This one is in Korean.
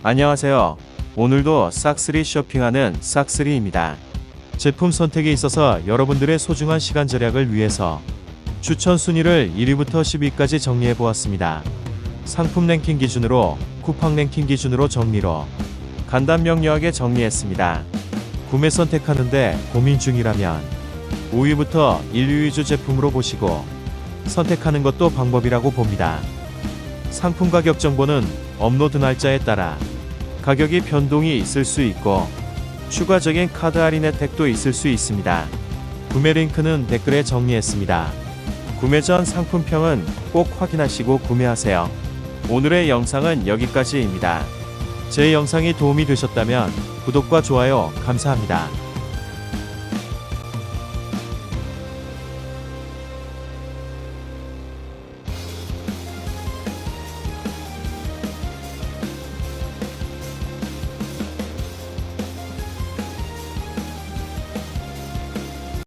안녕하세요. 오늘도 싹쓸이 쇼핑하는 싹쓸이입니다. 제품 선택에 있어서 여러분들의 소중한 시간 절약을 위해서 추천 순위를 1위부터 10위까지 정리해 보았습니다. 상품 랭킹 기준으로, 쿠팡 랭킹 기준으로 정리로 간단 명료하게 정리했습니다. 구매 선택하는데 고민 중이라면 5위부터 1위 위주 제품으로 보시고 선택하는 것도 방법이라고 봅니다. 상품 가격 정보는 업로드 날짜에 따라 가격이 변동이 있을 수 있고 추가적인 카드 할인 혜택도 있을 수 있습니다. 구매 링크는 댓글에 정리했습니다. 구매 전 상품평은 꼭 확인하시고 구매하세요. 오늘의 영상은 여기까지입니다. 제 영상이 도움이 되셨다면 구독과 좋아요 감사합니다.